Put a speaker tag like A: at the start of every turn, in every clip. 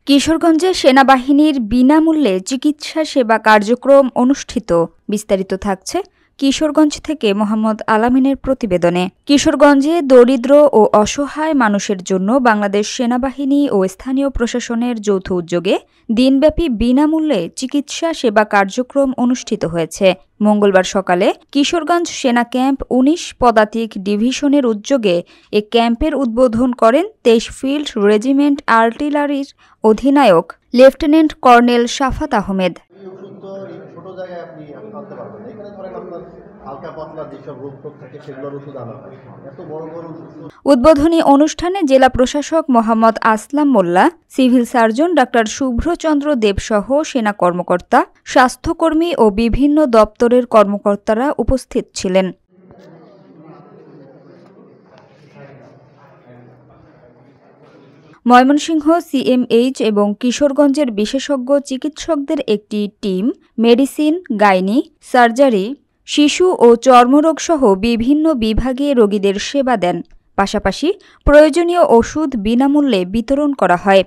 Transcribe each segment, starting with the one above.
A: কিশোরগঞ্জে সেনাবাহিনীর বিনামূল্যে চিকিৎসা সেবা কার্যক্রম অনুষ্ঠিত। বিস্তারিত থাকছে কিশোরগঞ্জ থেকে মোহাম্মদ আলামিনের প্রতিবেদনে। কিশোরগঞ্জে দরিদ্র ও অসহায় মানুষের জন্য বাংলাদেশ সেনাবাহিনী ও স্থানীয় প্রশাসনের যৌথ উদ্যোগে দিনব্যাপী বিনামূল্যে চিকিৎসা সেবা কার্যক্রম অনুষ্ঠিত হয়েছে। মঙ্গলবার সকালে কিশোরগঞ্জ সেনা ক্যাম্প ১৯ পদাতিক ডিভিশনের উদ্যোগে এ ক্যাম্পের উদ্বোধন করেন ২৩ ফিল্ড রেজিমেন্ট আর্টিলারির অধিনায়ক লেফটেন্যান্ট কর্নেল শাফাত আহমেদ। উদ্বোধনী অনুষ্ঠানে জেলা প্রশাসক মোহাম্মদ আসলাম মোল্লা, সিভিল সার্জন ডাক্তার শুভ্রচন্দ্র দেবসহ সেনা কর্মকর্তা, স্বাস্থ্যকর্মী ও বিভিন্ন দপ্তরের কর্মকর্তারা উপস্থিত ছিলেন। ময়মনসিংহ সিএমএইচ এবং কিশোরগঞ্জের বিশেষজ্ঞ চিকিৎসকদের একটি টিম মেডিসিন, গাইনি, সার্জারি, শিশু ও চর্মরোগসহ বিভিন্ন বিভাগে রোগীদের সেবা দেন। পাশাপাশি প্রয়োজনীয় ওষুধ বিনামূল্যে বিতরণ করা হয়।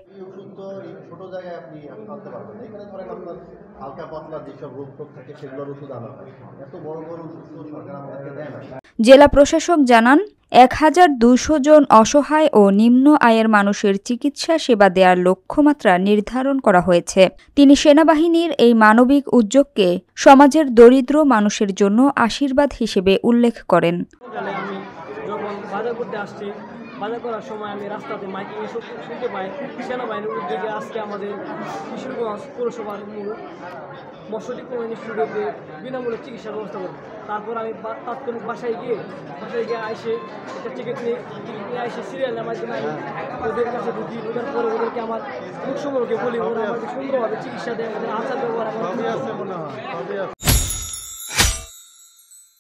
A: জেলা প্রশাসক জানান, ১,২০০ জন অসহায় ও নিম্ন আয়ের মানুষের চিকিৎসা সেবা দেওয়ার লক্ষ্যমাত্রা নির্ধারণ করা হয়েছে। তিনি সেনাবাহিনীর এই মানবিক উদ্যোগকে সমাজের দরিদ্র মানুষের জন্য আশীর্বাদ হিসেবে উল্লেখ করেন।
B: বাজার করার সময় আমি রাস্তাতে মাইকিং শুনতে পাই সেনাবাহিনীর উদ্যোগে আজকে আমাদের কিশোরগঞ্জ পৌরসভার মৎস্যটি ইনস্টিটিউটে বিনামূল্যে চিকিৎসার ব্যবস্থা করি। তারপর আমি তাৎক্ষণিক বাসায় গিয়ে আইসে একটা টিকিট নিয়ে আইসে সিরিয়ালের মাধ্যমে আমি ওদের কাছে ঢুকি। ওদের পরে ওদেরকে আমার মুখ সম্পর্কে বলি, ওরা আমাকে সুন্দরভাবে চিকিৎসা দেয়, ওদের আচার ব্যবহার আমার